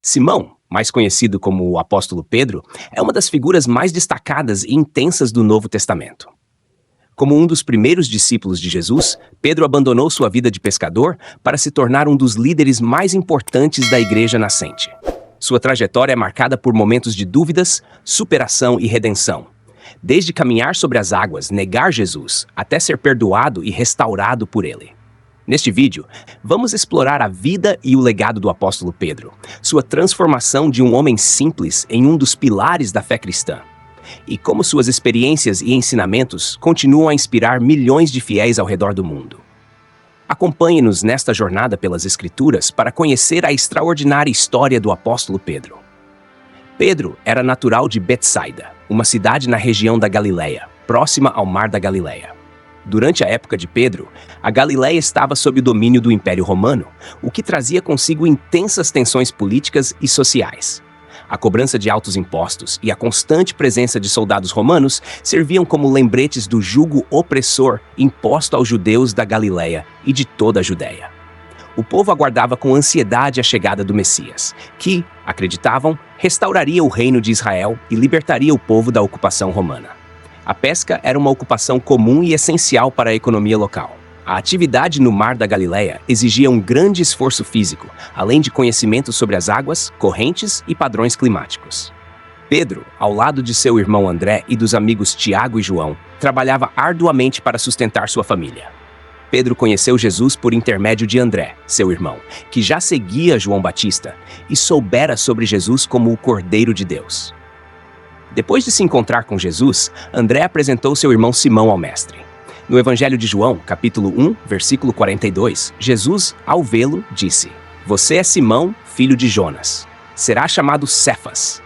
Simão, mais conhecido como o apóstolo Pedro, é uma das figuras mais destacadas e intensas do Novo Testamento. Como um dos primeiros discípulos de Jesus, Pedro abandonou sua vida de pescador para se tornar um dos líderes mais importantes da igreja nascente. Sua trajetória é marcada por momentos de dúvidas, superação e redenção. Desde caminhar sobre as águas, negar Jesus, até ser perdoado e restaurado por ele. Neste vídeo, vamos explorar a vida e o legado do apóstolo Pedro, sua transformação de um homem simples em um dos pilares da fé cristã, e como suas experiências e ensinamentos continuam a inspirar milhões de fiéis ao redor do mundo. Acompanhe-nos nesta jornada pelas Escrituras para conhecer a extraordinária história do apóstolo Pedro. Pedro era natural de Betsaida, uma cidade na região da Galileia, próxima ao Mar da Galileia. Durante a época de Pedro, a Galileia estava sob o domínio do Império Romano, o que trazia consigo intensas tensões políticas e sociais. A cobrança de altos impostos e a constante presença de soldados romanos serviam como lembretes do jugo opressor imposto aos judeus da Galileia e de toda a Judéia. O povo aguardava com ansiedade a chegada do Messias, que, acreditavam, restauraria o reino de Israel e libertaria o povo da ocupação romana. A pesca era uma ocupação comum e essencial para a economia local. A atividade no Mar da Galileia exigia um grande esforço físico, além de conhecimento sobre as águas, correntes e padrões climáticos. Pedro, ao lado de seu irmão André e dos amigos Tiago e João, trabalhava arduamente para sustentar sua família. Pedro conheceu Jesus por intermédio de André, seu irmão, que já seguia João Batista e soubera sobre Jesus como o Cordeiro de Deus. Depois de se encontrar com Jesus, André apresentou seu irmão Simão ao mestre. No Evangelho de João, capítulo 1, versículo 42, Jesus, ao vê-lo, disse: "Você é Simão, filho de Jonas. Será chamado Cefas",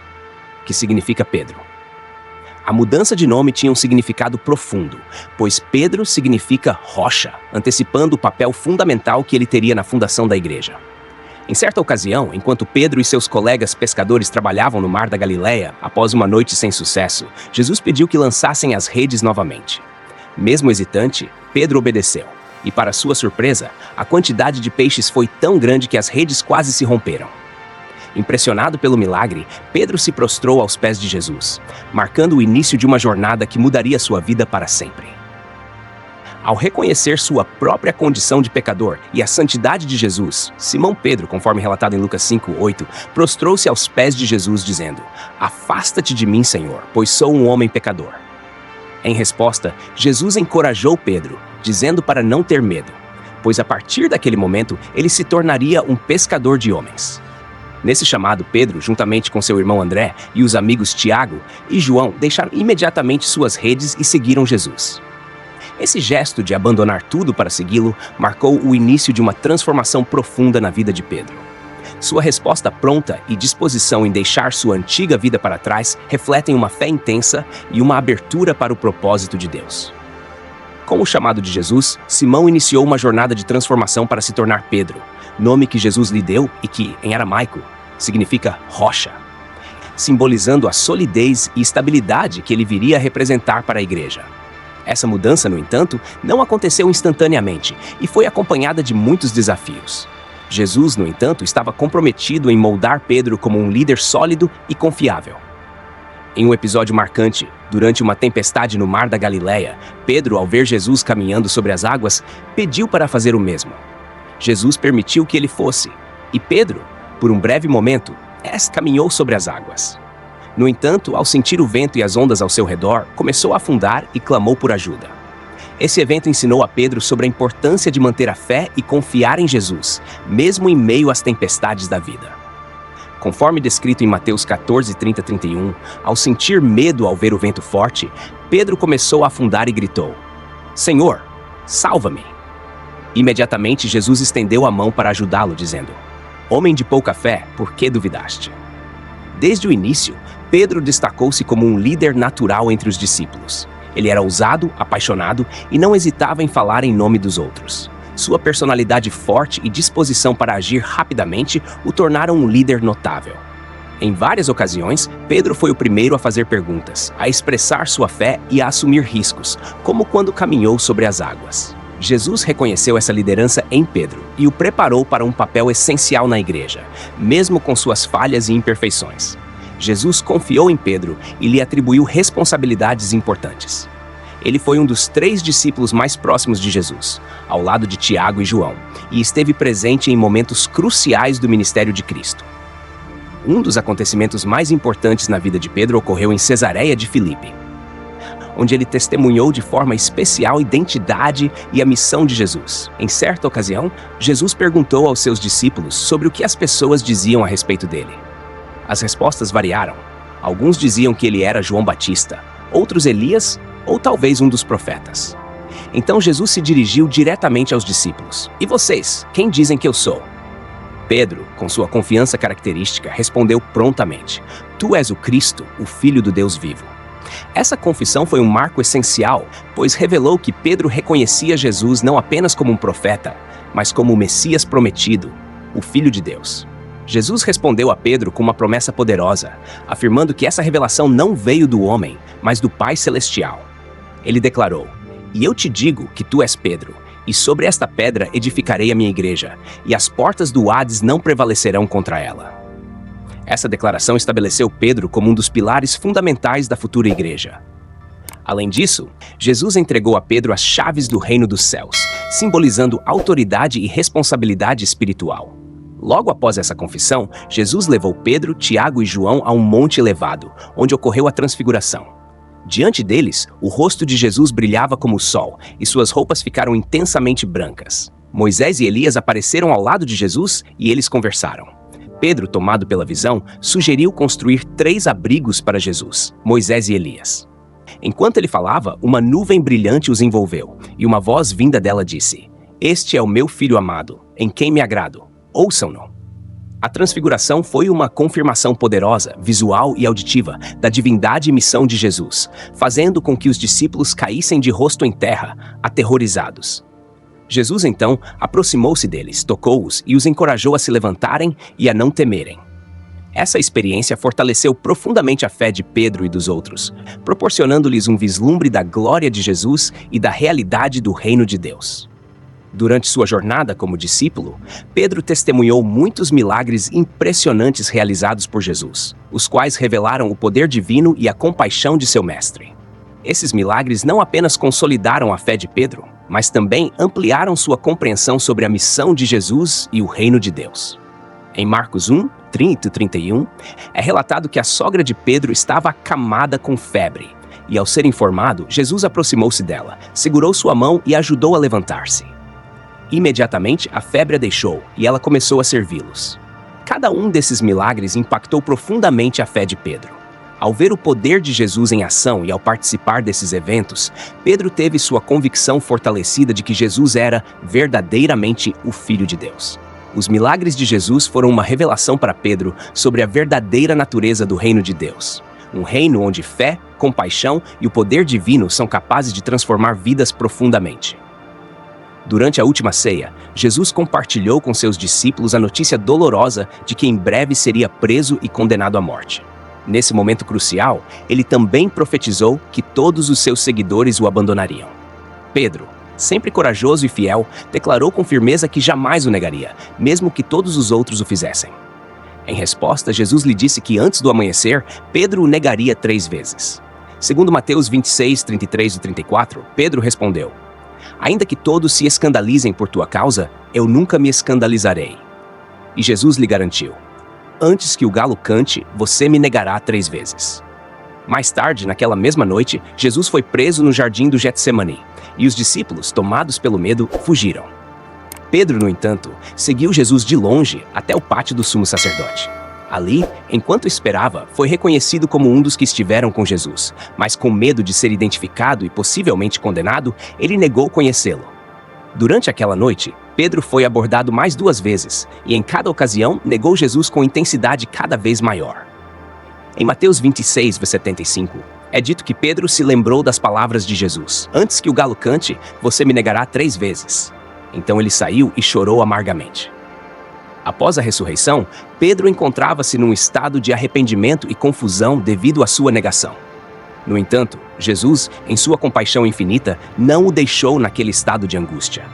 que significa Pedro. A mudança de nome tinha um significado profundo, pois Pedro significa rocha, antecipando o papel fundamental que ele teria na fundação da igreja. Em certa ocasião, enquanto Pedro e seus colegas pescadores trabalhavam no Mar da Galileia, após uma noite sem sucesso, Jesus pediu que lançassem as redes novamente. Mesmo hesitante, Pedro obedeceu, e para sua surpresa, a quantidade de peixes foi tão grande que as redes quase se romperam. Impressionado pelo milagre, Pedro se prostrou aos pés de Jesus, marcando o início de uma jornada que mudaria sua vida para sempre. Ao reconhecer sua própria condição de pecador e a santidade de Jesus, Simão Pedro, conforme relatado em Lucas 5:8, prostrou-se aos pés de Jesus, dizendo: "Afasta-te de mim, Senhor, pois sou um homem pecador." Em resposta, Jesus encorajou Pedro, dizendo para não ter medo, pois a partir daquele momento ele se tornaria um pescador de homens. Nesse chamado, Pedro, juntamente com seu irmão André e os amigos Tiago e João, deixaram imediatamente suas redes e seguiram Jesus. Esse gesto de abandonar tudo para segui-lo marcou o início de uma transformação profunda na vida de Pedro. Sua resposta pronta e disposição em deixar sua antiga vida para trás refletem uma fé intensa e uma abertura para o propósito de Deus. Com o chamado de Jesus, Simão iniciou uma jornada de transformação para se tornar Pedro, nome que Jesus lhe deu e que, em aramaico, significa rocha, simbolizando a solidez e estabilidade que ele viria a representar para a igreja. Essa mudança, no entanto, não aconteceu instantaneamente e foi acompanhada de muitos desafios. Jesus, no entanto, estava comprometido em moldar Pedro como um líder sólido e confiável. Em um episódio marcante, durante uma tempestade no Mar da Galileia, Pedro, ao ver Jesus caminhando sobre as águas, pediu para fazer o mesmo. Jesus permitiu que ele fosse, e Pedro, por um breve momento, caminhou sobre as águas. No entanto, ao sentir o vento e as ondas ao seu redor, começou a afundar e clamou por ajuda. Esse evento ensinou a Pedro sobre a importância de manter a fé e confiar em Jesus, mesmo em meio às tempestades da vida. Conforme descrito em Mateus 14:30-31, ao sentir medo ao ver o vento forte, Pedro começou a afundar e gritou: "Senhor, salva-me!" Imediatamente, Jesus estendeu a mão para ajudá-lo, dizendo: "Homem de pouca fé, por que duvidaste?" Desde o início, Pedro destacou-se como um líder natural entre os discípulos. Ele era ousado, apaixonado e não hesitava em falar em nome dos outros. Sua personalidade forte e disposição para agir rapidamente o tornaram um líder notável. Em várias ocasiões, Pedro foi o primeiro a fazer perguntas, a expressar sua fé e a assumir riscos, como quando caminhou sobre as águas. Jesus reconheceu essa liderança em Pedro e o preparou para um papel essencial na igreja, mesmo com suas falhas e imperfeições. Jesus confiou em Pedro e lhe atribuiu responsabilidades importantes. Ele foi um dos 3 discípulos mais próximos de Jesus, ao lado de Tiago e João, e esteve presente em momentos cruciais do ministério de Cristo. Um dos acontecimentos mais importantes na vida de Pedro ocorreu em Cesareia de Filipe, onde ele testemunhou de forma especial a identidade e a missão de Jesus. Em certa ocasião, Jesus perguntou aos seus discípulos sobre o que as pessoas diziam a respeito dele. As respostas variaram. Alguns diziam que ele era João Batista, outros Elias ou talvez um dos profetas. Então Jesus se dirigiu diretamente aos discípulos. E vocês, quem dizem que eu sou? Pedro, com sua confiança característica, respondeu prontamente: Tu és o Cristo, o Filho do Deus vivo. Essa confissão foi um marco essencial, pois revelou que Pedro reconhecia Jesus não apenas como um profeta, mas como o Messias prometido, o Filho de Deus. Jesus respondeu a Pedro com uma promessa poderosa, afirmando que essa revelação não veio do homem, mas do Pai Celestial. Ele declarou: E eu te digo que tu és Pedro, e sobre esta pedra edificarei a minha igreja, e as portas do Hades não prevalecerão contra ela. Essa declaração estabeleceu Pedro como um dos pilares fundamentais da futura igreja. Além disso, Jesus entregou a Pedro as chaves do reino dos céus, simbolizando autoridade e responsabilidade espiritual. Logo após essa confissão, Jesus levou Pedro, Tiago e João a um monte elevado, onde ocorreu a transfiguração. Diante deles, o rosto de Jesus brilhava como o sol, e suas roupas ficaram intensamente brancas. Moisés e Elias apareceram ao lado de Jesus e eles conversaram. Pedro, tomado pela visão, sugeriu construir 3 abrigos para Jesus, Moisés e Elias. Enquanto ele falava, uma nuvem brilhante os envolveu, e uma voz vinda dela disse: Este é o meu filho amado, em quem me agrado. Ouçam-no. A transfiguração foi uma confirmação poderosa, visual e auditiva, da divindade e missão de Jesus, fazendo com que os discípulos caíssem de rosto em terra, aterrorizados. Jesus, então, aproximou-se deles, tocou-os e os encorajou a se levantarem e a não temerem. Essa experiência fortaleceu profundamente a fé de Pedro e dos outros, proporcionando-lhes um vislumbre da glória de Jesus e da realidade do reino de Deus. Durante sua jornada como discípulo, Pedro testemunhou muitos milagres impressionantes realizados por Jesus, os quais revelaram o poder divino e a compaixão de seu mestre. Esses milagres não apenas consolidaram a fé de Pedro, mas também ampliaram sua compreensão sobre a missão de Jesus e o reino de Deus. Em Marcos 1, 30 e 31, é relatado que a sogra de Pedro estava acamada com febre, e ao ser informado, Jesus aproximou-se dela, segurou sua mão e ajudou a levantar-se. Imediatamente, a febre a deixou e ela começou a servi-los. Cada um desses milagres impactou profundamente a fé de Pedro. Ao ver o poder de Jesus em ação e ao participar desses eventos, Pedro teve sua convicção fortalecida de que Jesus era verdadeiramente o Filho de Deus. Os milagres de Jesus foram uma revelação para Pedro sobre a verdadeira natureza do reino de Deus. Um reino onde fé, compaixão e o poder divino são capazes de transformar vidas profundamente. Durante a última ceia, Jesus compartilhou com seus discípulos a notícia dolorosa de que em breve seria preso e condenado à morte. Nesse momento crucial, ele também profetizou que todos os seus seguidores o abandonariam. Pedro, sempre corajoso e fiel, declarou com firmeza que jamais o negaria, mesmo que todos os outros o fizessem. Em resposta, Jesus lhe disse que antes do amanhecer, Pedro o negaria 3 vezes. Segundo Mateus 26, 33 e 34, Pedro respondeu: Ainda que todos se escandalizem por tua causa, eu nunca me escandalizarei. E Jesus lhe garantiu: Antes que o galo cante, você me negará 3 vezes. Mais tarde, naquela mesma noite, Jesus foi preso no jardim do Getsemani, e os discípulos, tomados pelo medo, fugiram. Pedro, no entanto, seguiu Jesus de longe até o pátio do sumo sacerdote. Ali, enquanto esperava, foi reconhecido como um dos que estiveram com Jesus, mas com medo de ser identificado e possivelmente condenado, ele negou conhecê-lo. Durante aquela noite, Pedro foi abordado mais 2 vezes, e em cada ocasião negou Jesus com intensidade cada vez maior. Em Mateus 26, versículo 75, é dito que Pedro se lembrou das palavras de Jesus: Antes que o galo cante, você me negará 3 vezes. Então ele saiu e chorou amargamente. Após a ressurreição, Pedro encontrava-se num estado de arrependimento e confusão devido à sua negação. No entanto, Jesus, em sua compaixão infinita, não o deixou naquele estado de angústia.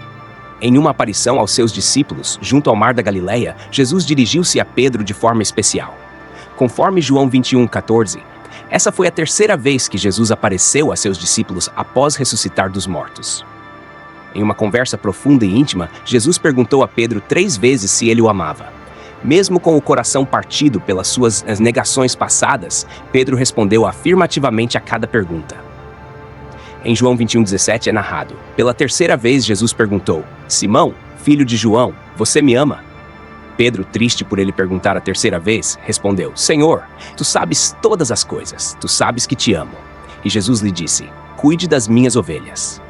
Em uma aparição aos seus discípulos, junto ao mar da Galileia, Jesus dirigiu-se a Pedro de forma especial. Conforme João 21:14, essa foi a terceira vez que Jesus apareceu a seus discípulos após ressuscitar dos mortos. Em uma conversa profunda e íntima, Jesus perguntou a Pedro 3 vezes se ele o amava. Mesmo com o coração partido pelas suas negações passadas, Pedro respondeu afirmativamente a cada pergunta. Em João 21:17 é narrado: pela terceira vez Jesus perguntou: Simão, filho de João, você me ama? Pedro, triste por ele perguntar a terceira vez, respondeu: Senhor, tu sabes todas as coisas, tu sabes que te amo. E Jesus lhe disse: cuide das minhas ovelhas.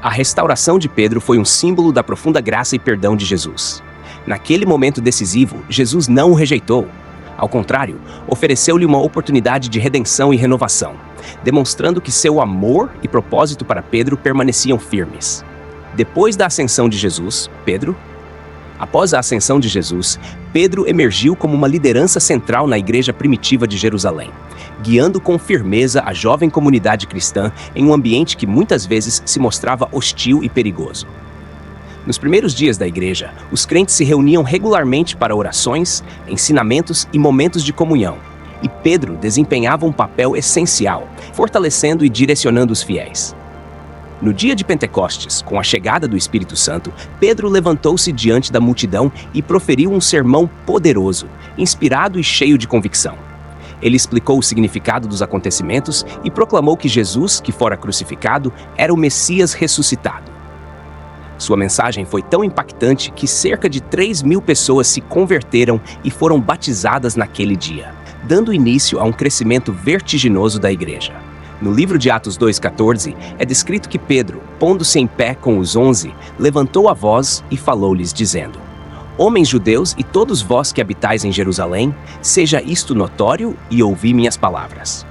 A restauração de Pedro foi um símbolo da profunda graça e perdão de Jesus. Naquele momento decisivo, Jesus não o rejeitou. Ao contrário, ofereceu-lhe uma oportunidade de redenção e renovação, demonstrando que seu amor e propósito para Pedro permaneciam firmes. Depois da ascensão de Jesus, Após a ascensão de Jesus, Pedro emergiu como uma liderança central na igreja primitiva de Jerusalém, guiando com firmeza a jovem comunidade cristã em um ambiente que muitas vezes se mostrava hostil e perigoso. Nos primeiros dias da igreja, os crentes se reuniam regularmente para orações, ensinamentos e momentos de comunhão, e Pedro desempenhava um papel essencial, fortalecendo e direcionando os fiéis. No dia de Pentecostes, com a chegada do Espírito Santo, Pedro levantou-se diante da multidão e proferiu um sermão poderoso, inspirado e cheio de convicção. Ele explicou o significado dos acontecimentos e proclamou que Jesus, que fora crucificado, era o Messias ressuscitado. Sua mensagem foi tão impactante que cerca de 3.000 pessoas se converteram e foram batizadas naquele dia, dando início a um crescimento vertiginoso da igreja. No livro de Atos 2:14, é descrito que Pedro, pondo-se em pé com os 11, levantou a voz e falou-lhes, dizendo: Homens judeus e todos vós que habitais em Jerusalém, seja isto notório e ouvi minhas palavras.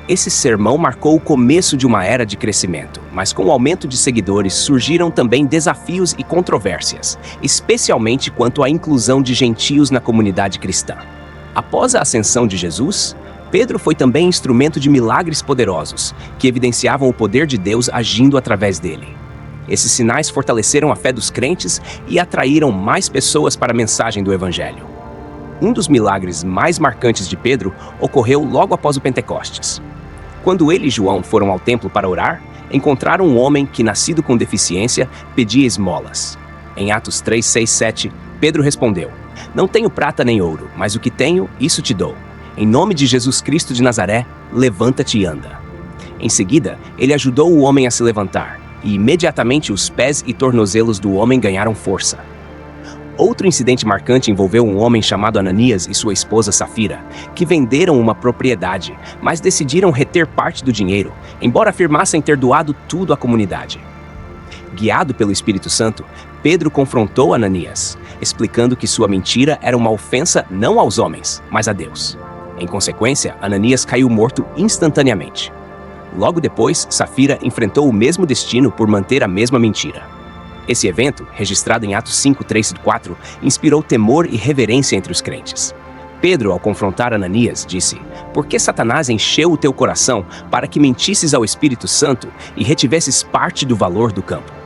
Esse sermão marcou o começo de uma era de crescimento, mas com o aumento de seguidores surgiram também desafios e controvérsias, especialmente quanto à inclusão de gentios na comunidade cristã. Após a ascensão de Jesus, Pedro foi também instrumento de milagres poderosos, que evidenciavam o poder de Deus agindo através dele. Esses sinais fortaleceram a fé dos crentes e atraíram mais pessoas para a mensagem do Evangelho. Um dos milagres mais marcantes de Pedro ocorreu logo após o Pentecostes. Quando ele e João foram ao templo para orar, encontraram um homem que, nascido com deficiência, pedia esmolas. Em Atos 3, 6, 7, Pedro respondeu: Não tenho prata nem ouro, mas o que tenho, isso te dou. Em nome de Jesus Cristo de Nazaré, levanta-te e anda. Em seguida, ele ajudou o homem a se levantar, e imediatamente os pés e tornozelos do homem ganharam força. Outro incidente marcante envolveu um homem chamado Ananias e sua esposa Safira, que venderam uma propriedade, mas decidiram reter parte do dinheiro, embora afirmassem ter doado tudo à comunidade. Guiado pelo Espírito Santo, Pedro confrontou Ananias, explicando que sua mentira era uma ofensa não aos homens, mas a Deus. Em consequência, Ananias caiu morto instantaneamente. Logo depois, Safira enfrentou o mesmo destino por manter a mesma mentira. Esse evento, registrado em Atos 5, 3 e 4, inspirou temor e reverência entre os crentes. Pedro, ao confrontar Ananias, disse: Por que Satanás encheu o teu coração para que mentisses ao Espírito Santo e retivesses parte do valor do campo?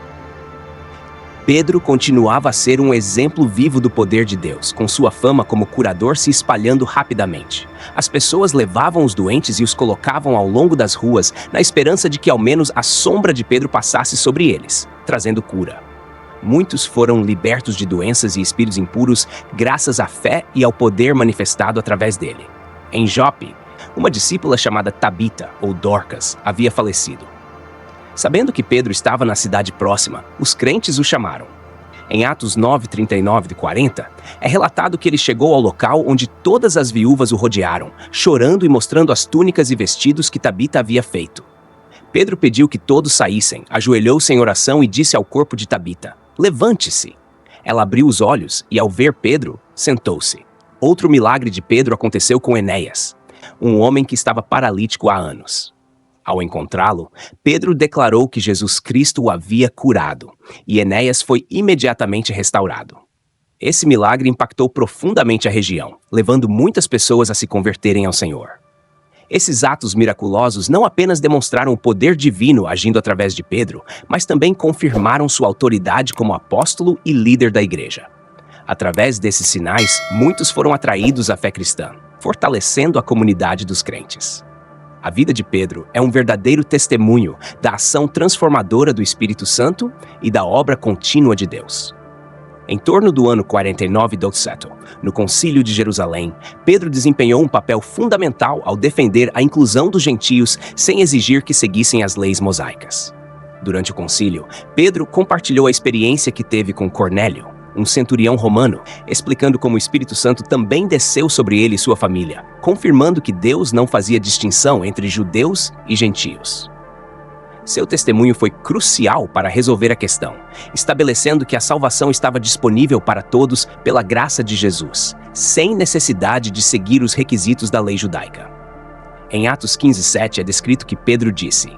Pedro continuava a ser um exemplo vivo do poder de Deus, com sua fama como curador se espalhando rapidamente. As pessoas levavam os doentes e os colocavam ao longo das ruas, na esperança de que ao menos a sombra de Pedro passasse sobre eles, trazendo cura. Muitos foram libertos de doenças e espíritos impuros graças à fé e ao poder manifestado através dele. Em Jope, uma discípula chamada Tabita, ou Dorcas, havia falecido. Sabendo que Pedro estava na cidade próxima, os crentes o chamaram. Em Atos 9, 39 e 40, é relatado que ele chegou ao local onde todas as viúvas o rodearam, chorando e mostrando as túnicas e vestidos que Tabita havia feito. Pedro pediu que todos saíssem, ajoelhou-se em oração e disse ao corpo de Tabita: Levante-se! Ela abriu os olhos e, ao ver Pedro, sentou-se. Outro milagre de Pedro aconteceu com Enéas, um homem que estava paralítico há anos. Ao encontrá-lo, Pedro declarou que Jesus Cristo o havia curado, e Enéas foi imediatamente restaurado. Esse milagre impactou profundamente a região, levando muitas pessoas a se converterem ao Senhor. Esses atos miraculosos não apenas demonstraram o poder divino agindo através de Pedro, mas também confirmaram sua autoridade como apóstolo e líder da igreja. Através desses sinais, muitos foram atraídos à fé cristã, fortalecendo a comunidade dos crentes. A vida de Pedro é um verdadeiro testemunho da ação transformadora do Espírito Santo e da obra contínua de Deus. Em torno do ano 49 d.C., no Concílio de Jerusalém, Pedro desempenhou um papel fundamental ao defender a inclusão dos gentios sem exigir que seguissem as leis mosaicas. Durante o concílio, Pedro compartilhou a experiência que teve com Cornélio, um centurião romano, explicando como o Espírito Santo também desceu sobre ele e sua família, confirmando que Deus não fazia distinção entre judeus e gentios. Seu testemunho foi crucial para resolver a questão, estabelecendo que a salvação estava disponível para todos pela graça de Jesus, sem necessidade de seguir os requisitos da lei judaica. Em Atos 15:7 é descrito que Pedro disse: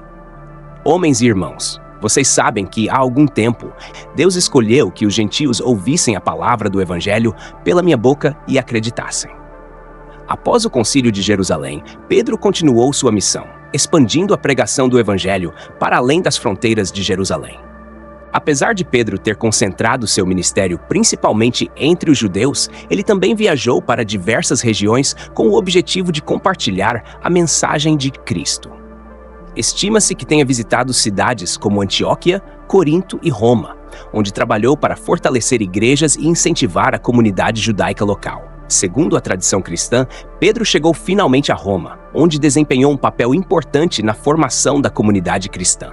"Homens e irmãos, vocês sabem que há algum tempo Deus escolheu que os gentios ouvissem a palavra do Evangelho pela minha boca e acreditassem." Após o Concílio de Jerusalém, Pedro continuou sua missão, expandindo a pregação do Evangelho para além das fronteiras de Jerusalém. Apesar de Pedro ter concentrado seu ministério principalmente entre os judeus, ele também viajou para diversas regiões com o objetivo de compartilhar a mensagem de Cristo. Estima-se que tenha visitado cidades como Antioquia, Corinto e Roma, onde trabalhou para fortalecer igrejas e incentivar a comunidade judaica local. Segundo a tradição cristã, Pedro chegou finalmente a Roma, onde desempenhou um papel importante na formação da comunidade cristã.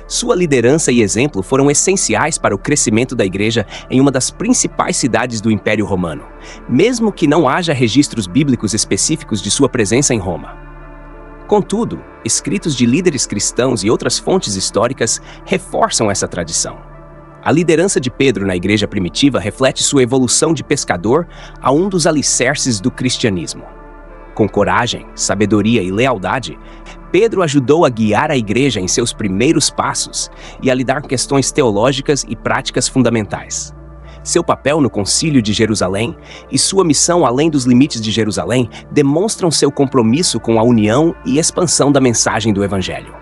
Sua liderança e exemplo foram essenciais para o crescimento da igreja em uma das principais cidades do Império Romano, mesmo que não haja registros bíblicos específicos de sua presença em Roma. Contudo, escritos de líderes cristãos e outras fontes históricas reforçam essa tradição. A liderança de Pedro na igreja primitiva reflete sua evolução de pescador a um dos alicerces do cristianismo. Com coragem, sabedoria e lealdade, Pedro ajudou a guiar a igreja em seus primeiros passos e a lidar com questões teológicas e práticas fundamentais. Seu papel no Concílio de Jerusalém e sua missão além dos limites de Jerusalém demonstram seu compromisso com a união e expansão da mensagem do Evangelho.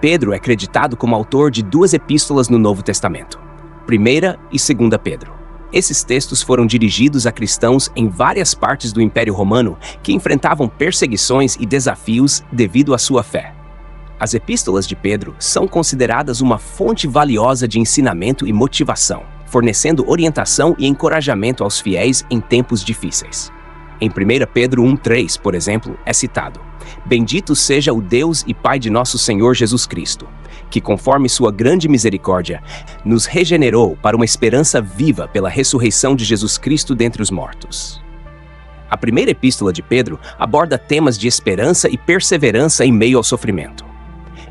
Pedro é acreditado como autor de 2 epístolas no Novo Testamento, 1ª e 2ª Pedro. Esses textos foram dirigidos a cristãos em várias partes do Império Romano que enfrentavam perseguições e desafios devido à sua fé. As epístolas de Pedro são consideradas uma fonte valiosa de ensinamento e motivação, fornecendo orientação e encorajamento aos fiéis em tempos difíceis. Em 1 Pedro 1:3, por exemplo, é citado: "Bendito seja o Deus e Pai de nosso Senhor Jesus Cristo, que, conforme sua grande misericórdia, nos regenerou para uma esperança viva pela ressurreição de Jesus Cristo dentre os mortos." A primeira epístola de Pedro aborda temas de esperança e perseverança em meio ao sofrimento.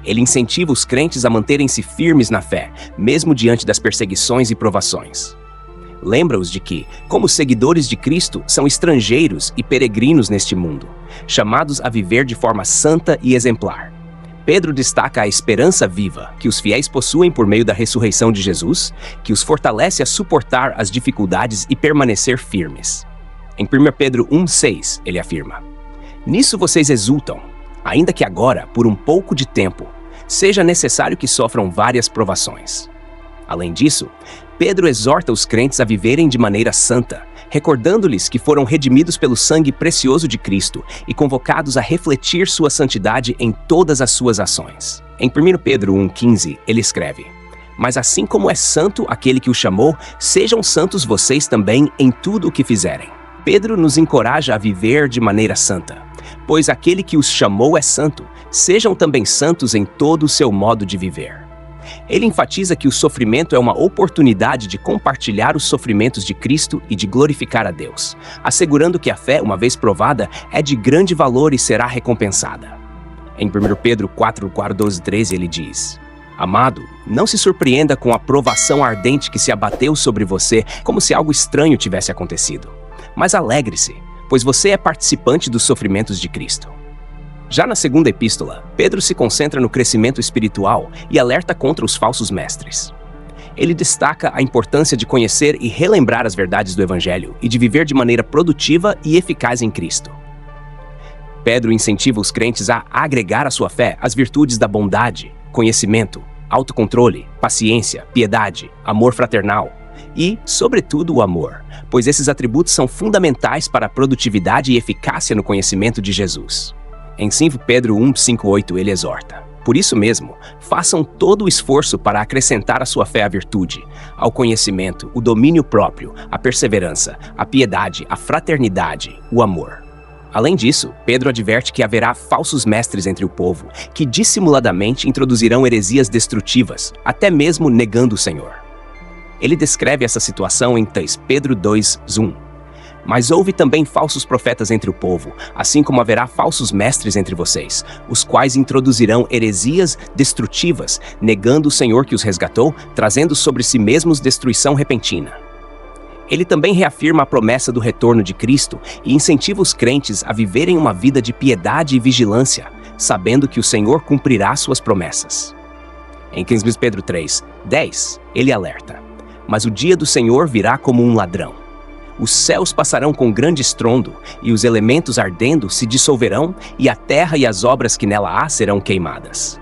Ele incentiva os crentes a manterem-se firmes na fé, mesmo diante das perseguições e provações. Lembra-os de que, como seguidores de Cristo, são estrangeiros e peregrinos neste mundo, chamados a viver de forma santa e exemplar. Pedro destaca a esperança viva que os fiéis possuem por meio da ressurreição de Jesus, que os fortalece a suportar as dificuldades e permanecer firmes. Em 1 Pedro 1:6, ele afirma: "Nisso vocês exultam, ainda que agora, por um pouco de tempo, seja necessário que sofram várias provações." Além disso, Pedro exorta os crentes a viverem de maneira santa, recordando-lhes que foram redimidos pelo sangue precioso de Cristo e convocados a refletir sua santidade em todas as suas ações. Em 1 Pedro 1:15, ele escreve: "Mas assim como é santo aquele que o chamou, sejam santos vocês também em tudo o que fizerem." Pedro nos encoraja a viver de maneira santa, pois aquele que os chamou é santo, sejam também santos em todo o seu modo de viver. Ele enfatiza que o sofrimento é uma oportunidade de compartilhar os sofrimentos de Cristo e de glorificar a Deus, assegurando que a fé, uma vez provada, é de grande valor e será recompensada. Em 1 Pedro 4:12-13 ele diz: "Amado, não se surpreenda com a provação ardente que se abateu sobre você como se algo estranho tivesse acontecido, mas alegre-se, pois você é participante dos sofrimentos de Cristo." Já na segunda epístola, Pedro se concentra no crescimento espiritual e alerta contra os falsos mestres. Ele destaca a importância de conhecer e relembrar as verdades do Evangelho e de viver de maneira produtiva e eficaz em Cristo. Pedro incentiva os crentes a agregar à sua fé as virtudes da bondade, conhecimento, autocontrole, paciência, piedade, amor fraternal e, sobretudo, o amor, pois esses atributos são fundamentais para a produtividade e eficácia no conhecimento de Jesus. Em 5 Pedro 1:5-8 ele exorta: por isso mesmo, façam todo o esforço para acrescentar à sua fé a virtude, ao conhecimento, o domínio próprio, a perseverança, a piedade, a fraternidade, o amor. Além disso, Pedro adverte que haverá falsos mestres entre o povo, que dissimuladamente introduzirão heresias destrutivas, até mesmo negando o Senhor. Ele descreve essa situação em 3 Pedro 2:1. Mas houve também falsos profetas entre o povo, assim como haverá falsos mestres entre vocês, os quais introduzirão heresias destrutivas, negando o Senhor que os resgatou, trazendo sobre si mesmos destruição repentina. Ele também reafirma a promessa do retorno de Cristo e incentiva os crentes a viverem uma vida de piedade e vigilância, sabendo que o Senhor cumprirá suas promessas. Em 15 Pedro 3:10, ele alerta: mas o dia do Senhor virá como um ladrão. Os céus passarão com grande estrondo, e os elementos ardendo se dissolverão, e a terra e as obras que nela há serão queimadas.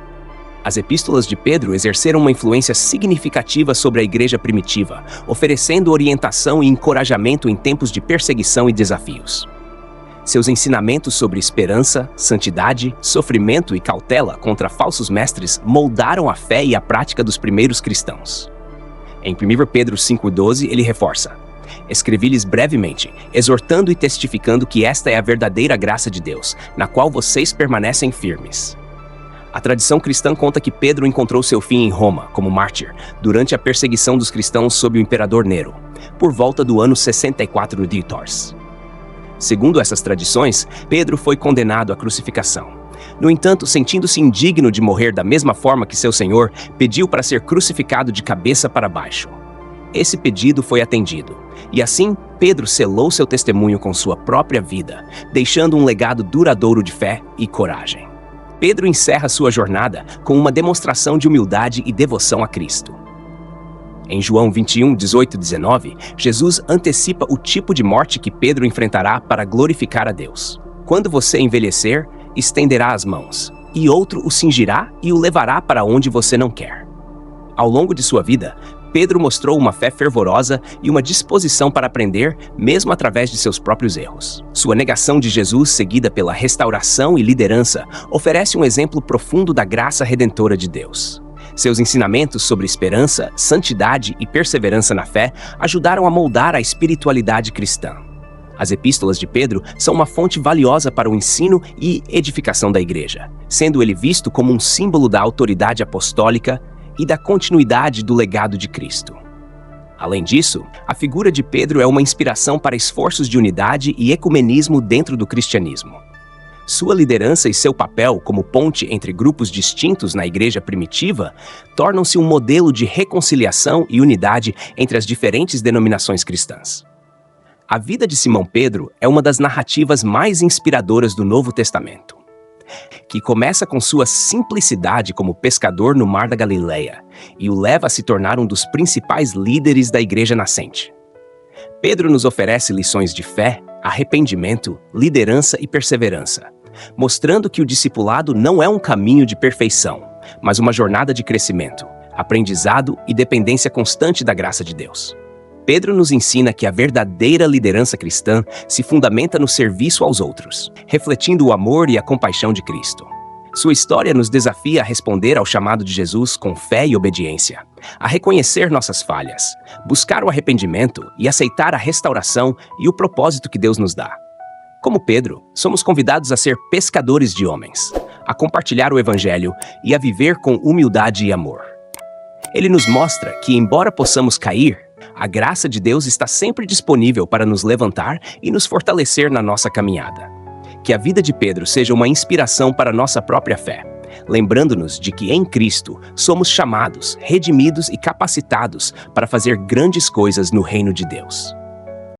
As epístolas de Pedro exerceram uma influência significativa sobre a igreja primitiva, oferecendo orientação e encorajamento em tempos de perseguição e desafios. Seus ensinamentos sobre esperança, santidade, sofrimento e cautela contra falsos mestres moldaram a fé e a prática dos primeiros cristãos. Em 1 Pedro 5:12, ele reforça: escrevi-lhes brevemente, exortando e testificando que esta é a verdadeira graça de Deus, na qual vocês permanecem firmes. A tradição cristã conta que Pedro encontrou seu fim em Roma, como mártir, durante a perseguição dos cristãos sob o imperador Nero, por volta do ano 64 de Tors. Segundo essas tradições, Pedro foi condenado à crucificação. No entanto, sentindo-se indigno de morrer da mesma forma que seu Senhor, pediu para ser crucificado de cabeça para baixo. Esse pedido foi atendido, e assim Pedro selou seu testemunho com sua própria vida, deixando um legado duradouro de fé e coragem. Pedro encerra sua jornada com uma demonstração de humildade e devoção a Cristo. Em João 21:18-19, Jesus antecipa o tipo de morte que Pedro enfrentará para glorificar a Deus. Quando você envelhecer, estenderá as mãos, e outro o cingirá e o levará para onde você não quer. Ao longo de sua vida, Pedro mostrou uma fé fervorosa e uma disposição para aprender, mesmo através de seus próprios erros. Sua negação de Jesus, seguida pela restauração e liderança, oferece um exemplo profundo da graça redentora de Deus. Seus ensinamentos sobre esperança, santidade e perseverança na fé ajudaram a moldar a espiritualidade cristã. As epístolas de Pedro são uma fonte valiosa para o ensino e edificação da igreja, sendo ele visto como um símbolo da autoridade apostólica e da continuidade do legado de Cristo. Além disso, a figura de Pedro é uma inspiração para esforços de unidade e ecumenismo dentro do cristianismo. Sua liderança e seu papel como ponte entre grupos distintos na igreja primitiva tornam-se um modelo de reconciliação e unidade entre as diferentes denominações cristãs. A vida de Simão Pedro é uma das narrativas mais inspiradoras do Novo Testamento, que começa com sua simplicidade como pescador no Mar da Galileia e o leva a se tornar um dos principais líderes da igreja nascente. Pedro nos oferece lições de fé, arrependimento, liderança e perseverança, mostrando que o discipulado não é um caminho de perfeição, mas uma jornada de crescimento, aprendizado e dependência constante da graça de Deus. Pedro nos ensina que a verdadeira liderança cristã se fundamenta no serviço aos outros, refletindo o amor e a compaixão de Cristo. Sua história nos desafia a responder ao chamado de Jesus com fé e obediência, a reconhecer nossas falhas, buscar o arrependimento e aceitar a restauração e o propósito que Deus nos dá. Como Pedro, somos convidados a ser pescadores de homens, a compartilhar o Evangelho e a viver com humildade e amor. Ele nos mostra que, embora possamos cair, a graça de Deus está sempre disponível para nos levantar e nos fortalecer na nossa caminhada. Que a vida de Pedro seja uma inspiração para nossa própria fé, lembrando-nos de que em Cristo somos chamados, redimidos e capacitados para fazer grandes coisas no reino de Deus.